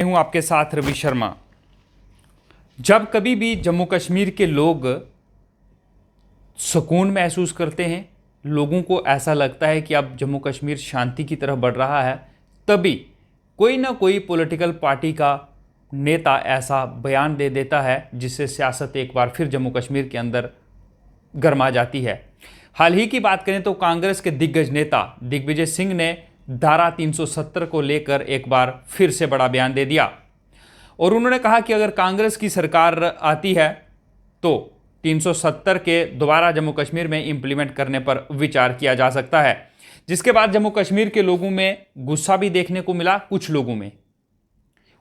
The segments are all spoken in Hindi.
हूं आपके साथ रवि शर्मा। जब कभी भी जम्मू कश्मीर के लोग सुकून महसूस करते हैं, लोगों को ऐसा लगता है कि अब जम्मू कश्मीर शांति की तरफ बढ़ रहा है, तभी कोई ना कोई पॉलिटिकल पार्टी का नेता ऐसा बयान दे देता है जिससे सियासत एक बार फिर जम्मू कश्मीर के अंदर गर्मा जाती है। हाल ही की बात करें तो कांग्रेस के दिग्गज नेता दिग्विजय सिंह ने धारा 370 को लेकर एक बार फिर से बड़ा बयान दे दिया और उन्होंने कहा कि अगर कांग्रेस की सरकार आती है तो 370 के दोबारा जम्मू कश्मीर में इंप्लीमेंट करने पर विचार किया जा सकता है, जिसके बाद जम्मू कश्मीर के लोगों में गुस्सा भी देखने को मिला कुछ लोगों में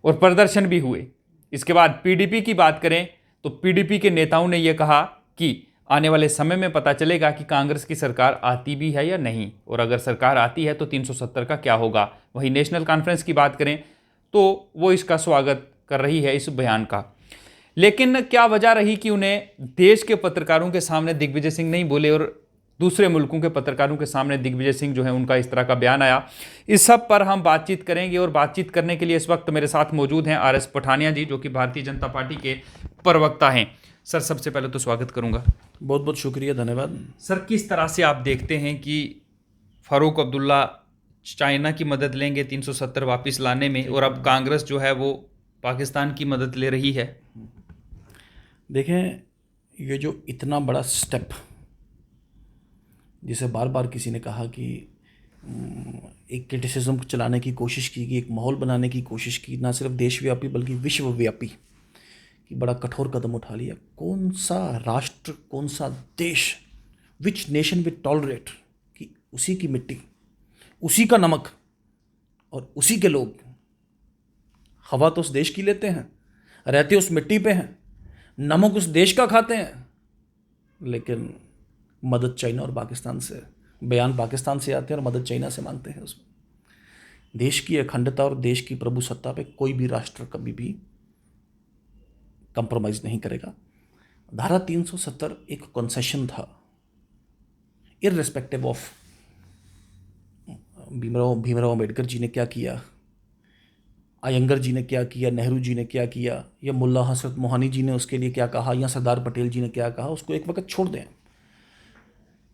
और प्रदर्शन भी हुए। इसके बाद पीडीपी की बात करें तो पीडीपी के नेताओं ने यह कहा कि आने वाले समय में पता चलेगा कि कांग्रेस की सरकार आती भी है या नहीं, और अगर सरकार आती है तो 370 का क्या होगा। वहीं नेशनल कॉन्फ्रेंस की बात करें तो वो इसका स्वागत कर रही है, इस बयान का। लेकिन क्या वजह रही कि उन्हें देश के पत्रकारों के सामने दिग्विजय सिंह नहीं बोले और दूसरे मुल्कों के पत्रकारों के सामने दिग्विजय सिंह जो है उनका इस तरह का बयान आया? इस सब पर हम बातचीत करेंगे और बातचीत करने के लिए इस वक्त मेरे साथ मौजूद हैं आर एस पठानिया जी, जो कि भारतीय जनता पार्टी के प्रवक्ता हैं। सर, सबसे पहले तो स्वागत करूंगा। बहुत बहुत शुक्रिया, धन्यवाद। सर, किस तरह से आप देखते हैं कि फारूक अब्दुल्ला चाइना की मदद लेंगे 370 वापस लाने में, और अब कांग्रेस जो है वो पाकिस्तान की मदद ले रही है? देखें, ये जो इतना बड़ा स्टेप जिसे बार बार किसी ने कहा कि एक क्रिटिसिज्म चलाने की कोशिश की गई, एक माहौल बनाने की कोशिश की, ना सिर्फ देशव्यापी बल्कि विश्वव्यापी, कि बड़ा कठोर कदम उठा लिया। कौन सा राष्ट्र, कौन सा देश, विच नेशन विल टॉलरेट कि उसी की मिट्टी, उसी का नमक और उसी के लोग हवा तो उस देश की लेते हैं, रहते उस मिट्टी पे हैं, नमक उस देश का खाते हैं, लेकिन मदद चाइना और पाकिस्तान से, बयान पाकिस्तान से आते हैं और मदद चाइना से मांगते हैं। उसमें देश की अखंडता और देश की प्रभुसत्ता पे कोई भी राष्ट्र कभी भी कंप्रोमाइज़ नहीं करेगा। धारा 370 एक कंसेशन था, इररिस्पेक्टिव ऑफ भीमराव अम्बेडकर जी ने क्या किया, अयंगर जी ने क्या किया, नेहरू जी ने क्या किया, या मुल्ला हसरत मोहानी जी ने उसके लिए क्या कहा, या सरदार पटेल जी ने क्या कहा, उसको एक वक्त छोड़ दें।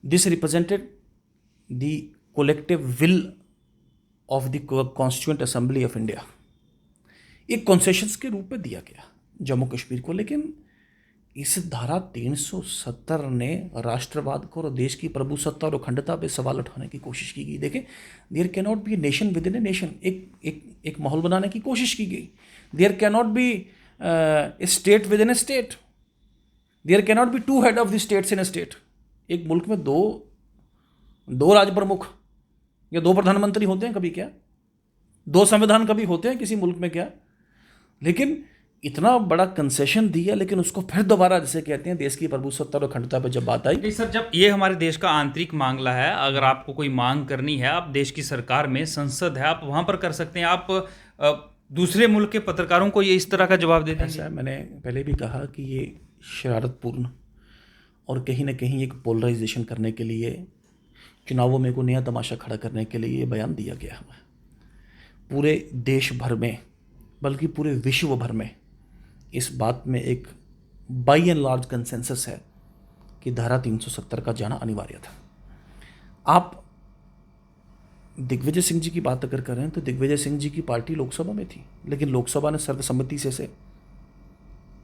This represented the collective will of the constituent assembly of India. एक कॉन्सेशंस के रूप में दिया गया जम्मू कश्मीर को, लेकिन इस धारा 370 ने राष्ट्रवाद को और देश की प्रभुसत्ता और अखंडता पे सवाल उठाने की कोशिश की गई। देखें, there can not be a nation within a nation, एक माहौल बनाने की कोशिश की गई। There can not be a state within a state, there can not be two head of the states in a state. एक मुल्क में दो राज प्रमुख या दो प्रधानमंत्री होते हैं कभी? क्या दो संविधान कभी होते हैं किसी मुल्क में? क्या? लेकिन इतना बड़ा कंसेशन दिया, लेकिन उसको फिर दोबारा, जैसे कहते हैं, देश की प्रभुसत्ता और अखंडता पर जब बात आई। नहीं सर, जब ये हमारे देश का आंतरिक मामला है, अगर आपको कोई मांग करनी है, आप देश की सरकार में संसद है, आप वहां पर कर सकते हैं। आप दूसरे मुल्क के पत्रकारों को ये इस तरह का जवाब देते हैं? ऐसा मैंने पहले भी कहा कि ये शरारतपूर्ण और कहीं ना कहीं एक पोलराइजेशन करने के लिए, चुनावों में को नया तमाशा खड़ा करने के लिए ये बयान दिया गया है। पूरे देश भर में, बल्कि पूरे विश्व भर में इस बात में एक बाई एंड लार्ज कंसेंसस है कि धारा 370 का जाना अनिवार्य था। आप दिग्विजय सिंह जी की बात अगर करें तो दिग्विजय सिंह जी की पार्टी लोकसभा में थी, लेकिन लोकसभा ने सर्वसम्मति से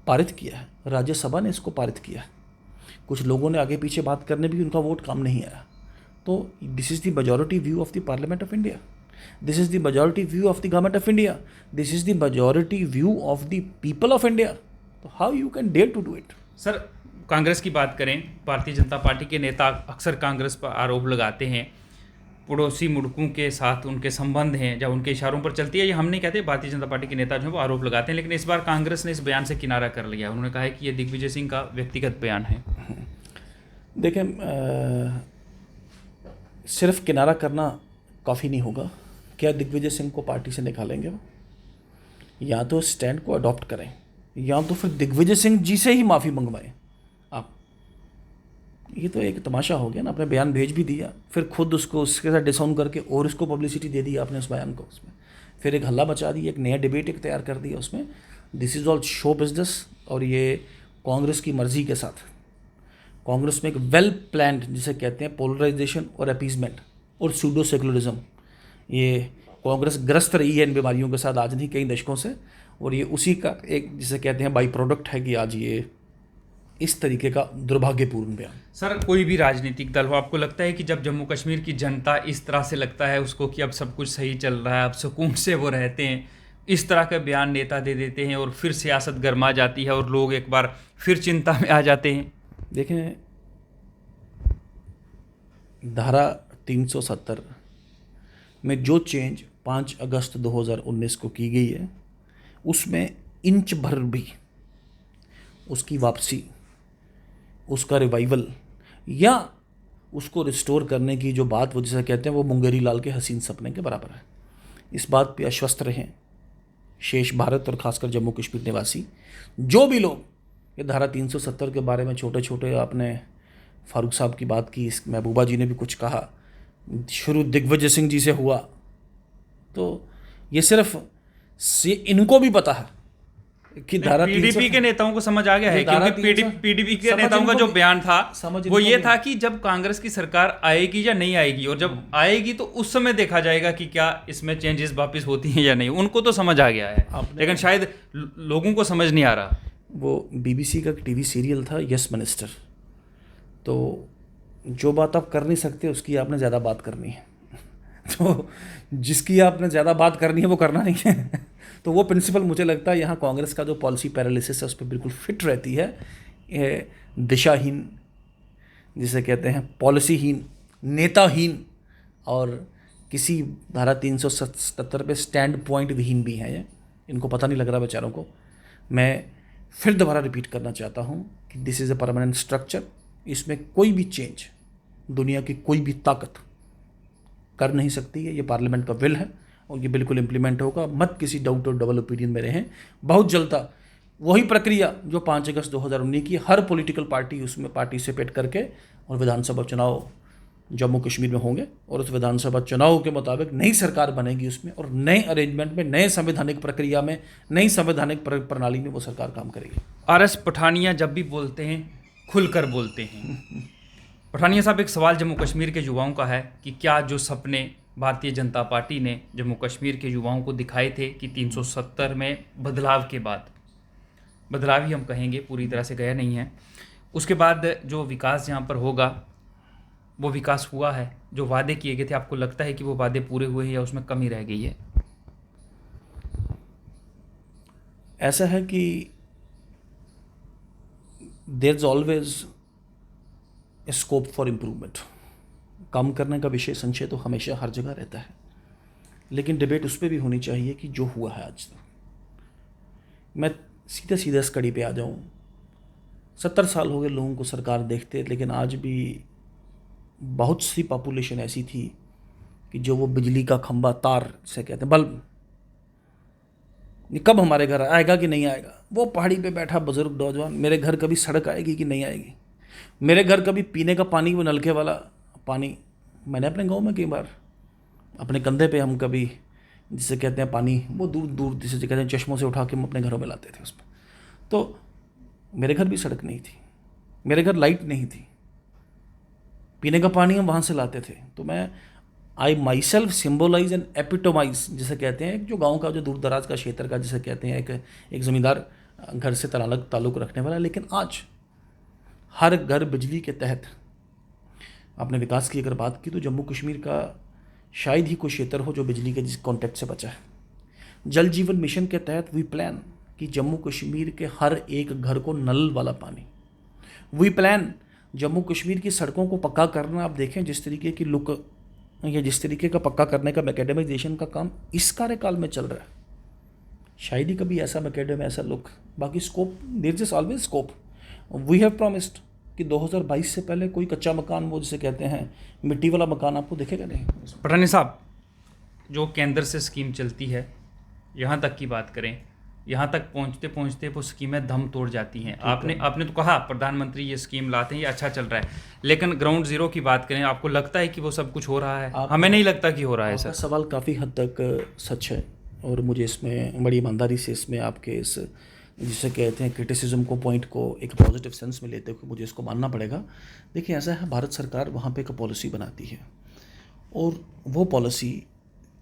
पारित किया है, राज्यसभा ने इसको पारित किया है। कुछ लोगों ने आगे पीछे बात करने भी, उनका वोट काम नहीं आया। तो this is the majority view of the parliament of India, this is the majority view of the government of India, this is the majority view of the people of India, so how you can dare to do it? Sir, Congress की बात करें, भारतीय जनता पार्टी के नेता अक्सर कांग्रेस पर आरोप लगाते हैं पड़ोसी मुल्कों के साथ उनके संबंध हैं, जब उनके इशारों पर चलती है। ये हम नहीं कहते, भारतीय जनता पार्टी के नेता जो है वो आरोप लगाते हैं, लेकिन इस बार कांग्रेस ने इस बयान से किनारा कर लिया। उन्होंने कहा है कि ये दिग्विजय सिंह का व्यक्तिगत बयान है। देखें, सिर्फ किनारा करना काफ़ी नहीं होगा। क्या दिग्विजय सिंह को पार्टी से निकालेंगे? वो या तो स्टैंड को अडॉप्ट करें, या तो फिर दिग्विजय सिंह जी से ही माफ़ी मंगवाएं। आप, ये तो एक तमाशा हो गया ना। आपने बयान भेज भी दिया, फिर खुद उसको उसके साथ डिसऑन करके और इसको पब्लिसिटी दे दी आपने उस बयान को। उसमें फिर एक हल्ला मचा दिया, एक नया डिबेट एक तैयार कर दिया उसमें। This is all show business, और ये कांग्रेस की मर्जी के साथ। कांग्रेस में एक वेल प्लान्ड जिसे कहते हैं पोलराइजेशन और अपीजमेंट और सूडो सेकुलरिज्म, ये कांग्रेस ग्रस्त रही है इन बीमारियों के साथ आज नहीं कई दशकों से, और ये उसी का एक जिसे कहते हैं बाई प्रोडक्ट है कि आज ये इस तरीके का दुर्भाग्यपूर्ण बयान। सर, कोई भी राजनीतिक दल हो, आपको लगता है कि जब जम्मू कश्मीर की जनता इस तरह से लगता है उसको कि अब सब कुछ सही चल रहा है, अब सुकून से वो रहते हैं, इस तरह का बयान नेता दे देते हैं और फिर सियासत गर्मा जाती है और लोग एक बार फिर चिंता में आ जाते हैं? देखें, धारा 370 में जो चेंज 5 अगस्त 2019 को की गई है, उसमें इंच भर भी उसकी वापसी, उसका रिवाइवल या उसको रिस्टोर करने की जो बात वो जिसे कहते हैं वो मुंगेरी लाल के हसीन सपने के बराबर है। इस बात पे आश्वस्त रहें शेष भारत और खासकर जम्मू कश्मीर निवासी, जो भी लोग ये धारा 370 के बारे में छोटे छोटे, आपने फारूक साहब की बात की, इस महबूबा जी ने भी कुछ कहा, शुरू दिग्विजय सिंह जी से हुआ, तो ये सिर्फ इनको भी पता है कि धारा पीडीपी के नेताओं को समझ आ गया है, क्योंकि पीडीपी के नेताओं का जो बयान था वो ये था कि जब कांग्रेस की सरकार आएगी या नहीं आएगी, और जब आएगी तो उस समय देखा जाएगा कि क्या इसमें चेंजेस वापस होती हैं या नहीं। उनको तो समझ आ गया है, लेकिन शायद लोगों को समझ नहीं आ रहा। वो बीबीसी का टीवी सीरियल था यस मिनिस्टर, तो जो बात आप कर नहीं सकते उसकी आपने ज़्यादा बात करनी है, तो जिसकी आपने ज़्यादा बात करनी है वो करना नहीं है। तो वो प्रिंसिपल मुझे लगता है यहाँ कांग्रेस का जो पॉलिसी पैरालिसिस है उस पर बिल्कुल फिट रहती है। दिशाहीन जिसे कहते हैं, पॉलिसीहीन, नेताहीन, और किसी धारा 377 पे स्टैंड पॉइंट विहीन भी हैं ये, इनको पता नहीं लग रहा बेचारों को। मैं फिर दोबारा रिपीट करना चाहता हूँ कि this is a permanent structure, इसमें कोई भी चेंज दुनिया की कोई भी ताकत कर नहीं सकती है। ये पार्लियामेंट का विल है और ये बिल्कुल इम्प्लीमेंट होगा, मत किसी डाउट और डबल ओपिनियन में रहें। बहुत जल्द वही प्रक्रिया जो 5 अगस्त 2019 की, हर पॉलिटिकल पार्टी उसमें पार्टिसिपेट करके और विधानसभा चुनाव जम्मू कश्मीर में होंगे, और उस विधानसभा चुनाव के मुताबिक नई सरकार बनेगी उसमें, और नए अरेंजमेंट में, नए संवैधानिक प्रक्रिया में, नई संवैधानिक प्रणाली में वो सरकार काम करेगी। आरएस पठानिया जब भी बोलते हैं खुलकर बोलते हैं। पठानिया साहब, एक सवाल जम्मू कश्मीर के युवाओं का है कि क्या जो सपने भारतीय जनता पार्टी ने जम्मू कश्मीर के युवाओं को दिखाए थे कि 370 में बदलाव के बाद, बदलाव ही हम कहेंगे, पूरी तरह से गया नहीं है, उसके बाद जो विकास यहाँ पर होगा वो विकास हुआ है? जो वादे किए गए थे, आपको लगता है कि वो वादे पूरे हुए हैं या उसमें कमी रह गई है? ऐसा है कि there is always scope for improvement. काम करने का विषय संशय तो हमेशा हर जगह रहता है, लेकिन डिबेट उस पर भी होनी चाहिए कि जो हुआ है आज तक। मैं सीधे सीधे इस कड़ी पे आ जाऊँ, 70 साल हो गए लोगों को सरकार देखते, लेकिन आज भी बहुत सी पॉपुलेशन ऐसी थी कि जो वो बिजली का खंबा, तार से कहते हैं, बल्ब, कब हमारे घर आएगा कि नहीं आएगा। वो पहाड़ी पे बैठा बुजुर्ग नौजवान, मेरे घर कभी सड़क आएगी कि नहीं आएगी, मेरे घर कभी पीने का पानी, वो नलके वाला पानी, मैंने अपने गांव में कई बार अपने कंधे पे हम कभी जिसे कहते हैं पानी, वो दूर दूर जिसे कहते हैं चश्मों से उठा के हम अपने घरों में लाते थे उस पर। तो मेरे घर भी सड़क नहीं थी, मेरे घर लाइट नहीं थी, पीने का पानी हम वहाँ से लाते थे। तो मैं आई माई सेल्फ सिम्बोलाइज एंड एपिटोमाइज जिसे कहते हैं, जो गाँव का, जो दूर दराज का क्षेत्र का जिसे कहते हैं एक ज़मींदार घर से ताल्लुक़ रखने वाला। लेकिन आज हर घर बिजली के तहत, आपने विकास की अगर बात की तो जम्मू कश्मीर का शायद ही कोई क्षेत्र हो जो बिजली के जिस कॉन्टेक्ट से बचा है। जल जीवन मिशन के तहत वी प्लान कि जम्मू कश्मीर के हर एक घर को नल वाला पानी। वी प्लान जम्मू कश्मीर की सड़कों को पक्का करना। आप देखें जिस तरीके की लुक या जिस तरीके का पक्का करने का मैकेडमाइजेशन का काम इस कार्यकाल में चल रहा है, शायद ही कभी ऐसा मैकेडम, ऐसा लुक। बाकी scope, there is always scope. We have promised कि 2022 से पहले कोई कच्चा मकान, वो जिसे कहते हैं मिट्टी वाला मकान, आपको दिखेगा नहीं। पठानिया साहब, जो केंद्र से स्कीम चलती है, यहाँ तक की बात करें, यहाँ तक पहुँचते पहुँचते वो स्कीमें दम तोड़ जाती हैं। आपने तो कहा प्रधानमंत्री ये स्कीम लाते हैं, ये अच्छा चल रहा है, लेकिन ग्राउंड जीरो की बात करें, आपको लगता है कि वो सब कुछ हो रहा है? हमें नहीं लगता कि हो रहा है। सर, सवाल काफ़ी हद तक सच है। और मुझे इसमें बड़ी ईमानदारी से इसमें आपके इस जिसे कहते हैं क्रिटिसिज्म को, पॉइंट को एक पॉजिटिव सेंस में लेते हुए मुझे इसको मानना पड़ेगा। देखिए ऐसा है, भारत सरकार वहाँ पे एक पॉलिसी बनाती है और वो पॉलिसी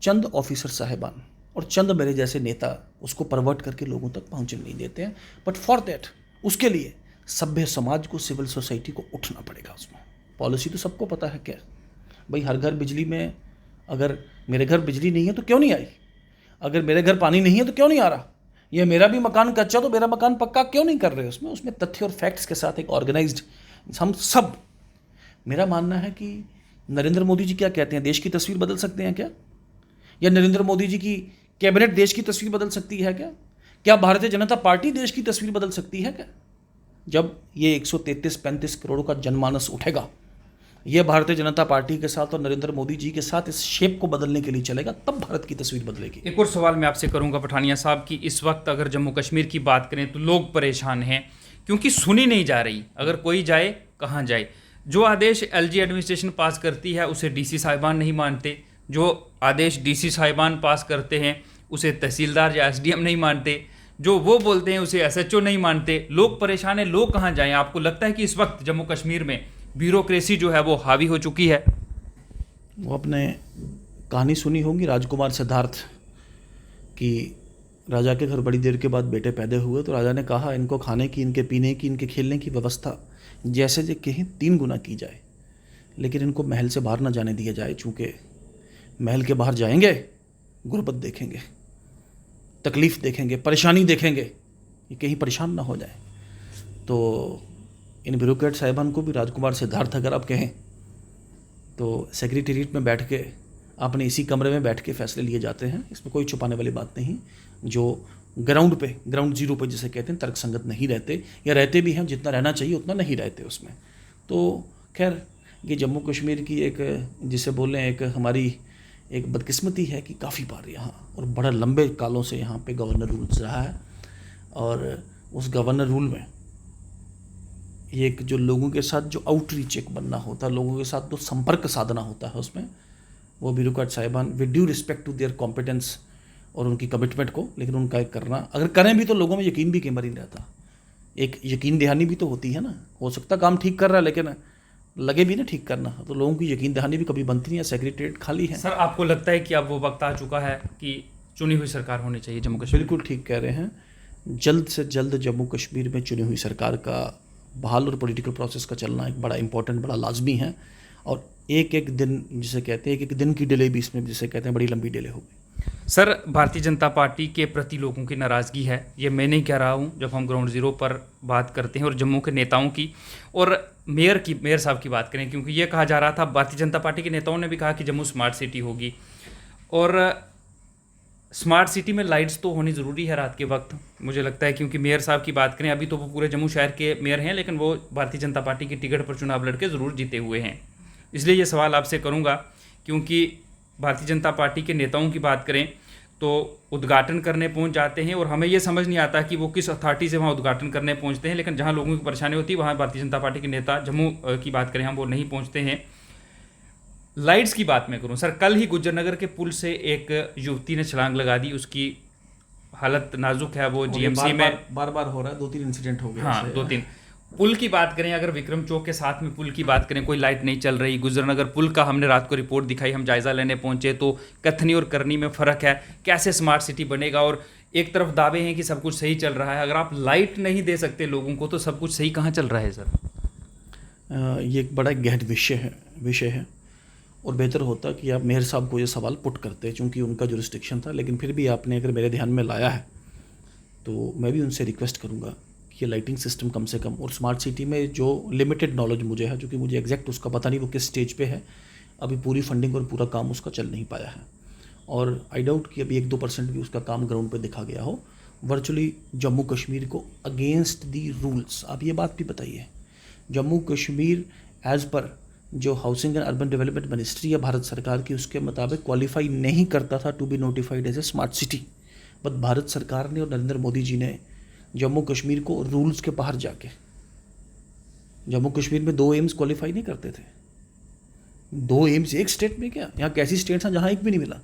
चंद ऑफिसर साहिबान और चंद मेरे जैसे नेता उसको परवर्ट करके लोगों तक पहुँचने नहीं देते हैं। बट फॉर दैट, उसके लिए सभ्य समाज को, सिविल सोसाइटी को उठना पड़ेगा। उसमें पॉलिसी तो सबको पता है क्या भाई, हर घर बिजली में, अगर मेरे घर बिजली नहीं है तो क्यों नहीं आई, अगर मेरे घर पानी नहीं है तो क्यों नहीं आ रहा, ये मेरा भी मकान कच्चा तो मेरा मकान पक्का क्यों नहीं कर रहे। उसमें तथ्य और फैक्ट्स के साथ एक ऑर्गेनाइज्ड हम सब, मेरा मानना है कि नरेंद्र मोदी जी क्या कहते हैं, देश की तस्वीर बदल सकते हैं क्या, या नरेंद्र मोदी जी की कैबिनेट देश की तस्वीर बदल सकती है क्या, क्या भारतीय जनता पार्टी देश की तस्वीर बदल सकती है क्या। जब ये 133-35 करोड़ का जनमानस उठेगा, ये भारतीय जनता पार्टी के साथ और नरेंद्र मोदी जी के साथ इस शेप को बदलने के लिए चलेगा, तब भारत की तस्वीर बदलेगी। एक और सवाल मैं आपसे करूंगा पठानिया साहब कि इस वक्त अगर जम्मू कश्मीर की बात करें तो लोग परेशान हैं क्योंकि सुनी नहीं जा रही। अगर कोई जाए कहाँ जाए, जो आदेश एलजी एडमिनिस्ट्रेशन पास करती है उसे डीसी साहिबान नहीं मानते, जो आदेश डीसी साहिबान पास करते हैं उसे तहसीलदार या एसडीएम नहीं मानते, जो वो बोलते हैं उसे एसएचओ नहीं मानते। लोग परेशान हैं, लोग कहाँ जाएं। आपको लगता है कि इस वक्त जम्मू कश्मीर में ब्यूरोक्रेसी जो है वो हावी हो चुकी है? वो आपने कहानी सुनी होगी राजकुमार सिद्धार्थ कि राजा के घर बड़ी देर के बाद बेटे पैदा हुए तो राजा ने कहा इनको खाने की, इनके पीने की, इनके खेलने की व्यवस्था जैसे जो कहीं 3 गुना की जाए, लेकिन इनको महल से बाहर ना जाने दिया जाए, चूँकि महल के बाहर जाएंगे गुर्बत देखेंगे, तकलीफ़ देखेंगे, परेशानी देखेंगे, ये कहीं परेशान ना हो जाए। तो इन ब्यूरोक्रेट साहिबान को भी राजकुमार सिद्धार्थ अगर आप कहें तो सेक्रेटेरिएट में बैठ के, आपने इसी कमरे में बैठ के फैसले लिए जाते हैं, इसमें कोई छुपाने वाली बात नहीं। जो ग्राउंड पे, ग्राउंड जीरो पे जिसे कहते हैं, तर्कसंगत नहीं रहते, या रहते भी हैं जितना रहना चाहिए उतना नहीं रहते उसमें। तो खैर ये जम्मू कश्मीर की एक, जिसे बोलें एक हमारी एक बदकिस्मती है कि काफ़ी बार यहाँ और बड़ा लंबे कालों से यहाँ पे गवर्नर रूल रहा है, और उस गवर्नर रूल में एक जो लोगों के साथ जो आउटरीच एक बनना होता है, लोगों के साथ जो संपर्क साधना होता है, उसमें वो ब्यूरोक्रेट साहिबान with due respect to their competence और उनकी कमिटमेंट को, लेकिन उनका एक करना, अगर करें भी तो लोगों में यकीन भी कई बार नहीं रहता, एक यकीन दहानी भी तो होती है ना। हो सकता काम ठीक कर रहा है लेकिन लगे भी ना ठीक करना, तो लोगों की यकीन दहानी भी कभी बनती नहीं है, सेक्रेटेरिएट खाली है। सर आपको लगता है कि अब वो वक्त आ चुका है कि चुनी हुई सरकार होनी चाहिए जम्मू कश्मीर? बिल्कुल ठीक कह रहे हैं, जल्द से जल्द जम्मू कश्मीर में चुनी हुई सरकार का बहाल और पॉलिटिकल प्रोसेस का चलना एक बड़ा इंपॉर्टेंट, बड़ा लाजमी है। और एक एक दिन जिसे कहते हैं, एक एक दिन की डिले भी इसमें जिसे कहते हैं बड़ी लंबी डिले होगी। सर भारतीय जनता पार्टी के प्रति लोगों की नाराज़गी है, ये मैं नहीं कह रहा हूँ, जब हम ग्राउंड ज़ीरो पर बात करते हैं और जम्मू के नेताओं की और मेयर साहब की बात करें, क्योंकि ये कहा जा रहा था, भारतीय जनता पार्टी के नेताओं ने भी कहा कि जम्मू स्मार्ट सिटी होगी, और स्मार्ट सिटी में लाइट्स तो होनी ज़रूरी है रात के वक्त, मुझे लगता है। क्योंकि मेयर साहब की बात करें, अभी तो वो पूरे जम्मू शहर के मेयर हैं, लेकिन वो भारतीय जनता पार्टी की टिकट पर चुनाव लड़के ज़रूर जीते हुए हैं। इसलिए ये सवाल आपसे करूँगा, क्योंकि भारतीय जनता पार्टी के नेताओं की बात करें तो उद्घाटन करने पहुंच जाते हैं और हमें ये समझ नहीं आता कि वो किस अथॉरिटी से वहाँ उद्घाटन करने पहुंचते हैं, लेकिन जहाँ लोगों की परेशानी होती है वहाँ भारतीय जनता पार्टी के नेता, जम्मू की बात करें हम, वो नहीं पहुँचते हैं। लाइट्स की बात मैं करूं सर, कल ही गुज्जरनगर के पुल से एक युवती ने छलांग लगा दी, उसकी हालत नाजुक है, वो जीएमसी में बार बार हो रहा है, 2-3 इंसिडेंट हो गए। हाँ 2-3। पुल की बात करें, अगर विक्रम चौक के साथ में पुल की बात करें, कोई लाइट नहीं चल रही। गुज्जरनगर पुल का हमने रात को रिपोर्ट दिखाई, हम जायज़ा लेने पहुंचे तो कथनी और करनी में फ़र्क है। कैसे स्मार्ट सिटी बनेगा? और एक तरफ दावे हैं कि सब कुछ सही चल रहा है, अगर आप लाइट नहीं दे सकते लोगों को तो सब कुछ सही कहाँ चल रहा है सर? ये एक बड़ा गहन विषय है और बेहतर होता कि आप मेयर साहब को ये सवाल पुट करते, चूँकि उनका जुरिस्डिक्शन था, लेकिन फिर भी आपने अगर मेरे ध्यान में लाया है तो मैं भी उनसे रिक्वेस्ट करूँगा कि ये लाइटिंग सिस्टम कम से कम, और स्मार्ट सिटी में जो लिमिटेड नॉलेज मुझे है, जो कि मुझे एग्जैक्ट उसका पता नहीं वो किस स्टेज पे है, अभी पूरी फंडिंग और पूरा काम उसका चल नहीं पाया है, और आई डाउट कि अभी 1-2% भी उसका काम ग्राउंड पे दिखा गया हो। वर्चुअली जम्मू कश्मीर को अगेंस्ट दी रूल्स, आप ये बात भी बताइए, जम्मू कश्मीर एज़ पर जो housing and urban development ministry है भारत सरकार की, उसके मुताबिक क्वालिफाई नहीं करता था to be notified as a smart city. But Bharat सरकार ने और नरेंद्र मोदी जी ने जम्मू कश्मीर को रूल्स के बाहर जाके, जम्मू कश्मीर में 2 एम्स क्वालिफाई नहीं करते थे, 2 एम्स एक स्टेट में क्या, यहाँ कैसी स्टेट्स हैं जहाँ एक भी नहीं मिला,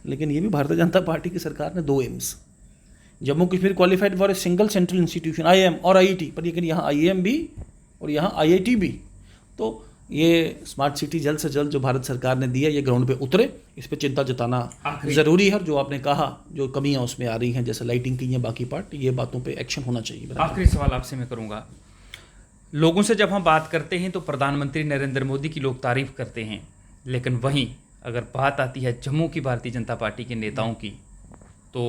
लेकिन ये भी भारतीय जनता पार्टी की सरकार ने 2 AIIMS, Jammu Kashmir qualified for a single central institution IIM और IIT, पर लेकिन यहाँ IIM भी और यहाँ IIT भी। तो ये स्मार्ट सिटी जल्द से जल्द जो भारत सरकार ने दिया ये ग्राउंड पे उतरे, इस पे चिंता जताना ज़रूरी है। और जो आपने कहा जो कमियां उसमें आ रही हैं जैसे लाइटिंग की या बाकी पार्ट, ये बातों पे एक्शन होना चाहिए। आखिरी सवाल आपसे मैं करूँगा, लोगों से जब हम बात करते हैं तो प्रधानमंत्री नरेंद्र मोदी की लोग तारीफ करते हैं, लेकिन वहीं अगर बात आती है जम्मू की भारतीय जनता पार्टी के नेताओं की तो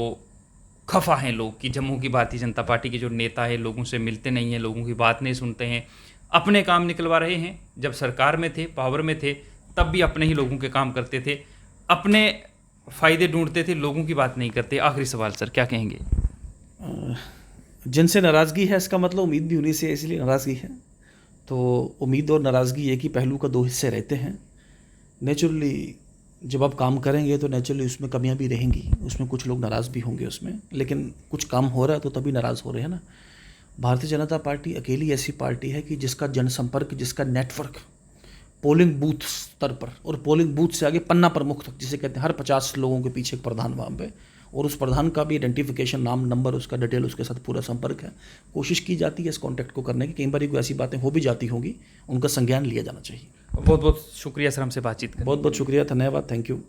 खफा हैं लोग कि जम्मू की भारतीय जनता पार्टी के जो नेता हैं लोगों से मिलते नहीं हैं, लोगों की बात नहीं सुनते हैं, अपने काम निकलवा रहे हैं। जब सरकार में थे, पावर में थे, तब भी अपने ही लोगों के काम करते थे, अपने फ़ायदे ढूंढते थे, लोगों की बात नहीं करते। आखिरी सवाल सर, क्या कहेंगे? जिनसे नाराज़गी है इसका मतलब उम्मीद भी उन्हीं से है, इसलिए नाराज़गी है। तो उम्मीद और नाराज़गी एक ही पहलू का 2 हिस्से रहते हैं। नेचुरली जब आप काम करेंगे तो नेचुरली उसमें कमियां भी रहेंगी, उसमें कुछ लोग नाराज़ भी होंगे उसमें, लेकिन कुछ काम हो रहा है तो तभी नाराज़ हो रहे हैं ना। भारतीय जनता पार्टी अकेली ऐसी पार्टी है कि जिसका जनसंपर्क, जिसका नेटवर्क पोलिंग बूथ स्तर पर और पोलिंग बूथ से आगे पन्ना प्रमुख तक, जिसे कहते हैं हर 50 लोगों के पीछे एक प्रधान वहाँ पे, और उस प्रधान का भी आइडेंटिफिकेशन, नाम, नंबर, उसका डिटेल, उसके साथ पूरा संपर्क है। कोशिश की जाती है इस कॉन्टैक्ट को करने की। कई बार कोई ऐसी बातें हो भी जाती होंगी, उनका संज्ञान लिया जाना चाहिए। बहुत बहुत शुक्रिया सर हमसे बातचीत करने। बहुत बहुत शुक्रिया, धन्यवाद, थैंक यू।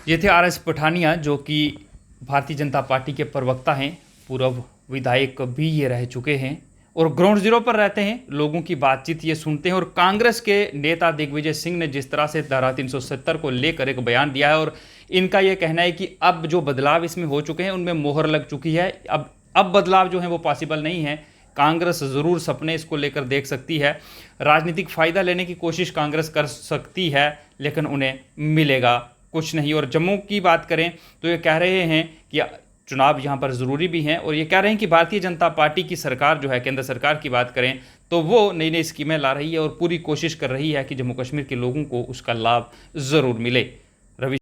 ये थे RS पठानिया, जो कि भारतीय जनता पार्टी के प्रवक्ता हैं, पूर्व विधायक भी ये रह चुके हैं और ग्राउंड जीरो पर रहते हैं, लोगों की बातचीत ये सुनते हैं। और कांग्रेस के नेता दिग्विजय सिंह ने जिस तरह से धारा 370 को लेकर एक बयान दिया है और इनका ये कहना है कि अब जो बदलाव इसमें हो चुके हैं उनमें मोहर लग चुकी है, अब बदलाव जो है वो पॉसिबल नहीं है। कांग्रेस ज़रूर सपने इसको लेकर देख सकती है, राजनीतिक फ़ायदा लेने की कोशिश कांग्रेस कर सकती है, लेकिन उन्हें मिलेगा कुछ नहीं। और जम्मू की बात करें तो ये कह रहे हैं कि चुनाव यहाँ पर ज़रूरी भी हैं और ये कह रहे हैं कि भारतीय जनता पार्टी की सरकार जो है, केंद्र सरकार की बात करें तो वो नई नई स्कीमें ला रही है और पूरी कोशिश कर रही है कि जम्मू कश्मीर के लोगों को उसका लाभ ज़रूर मिले।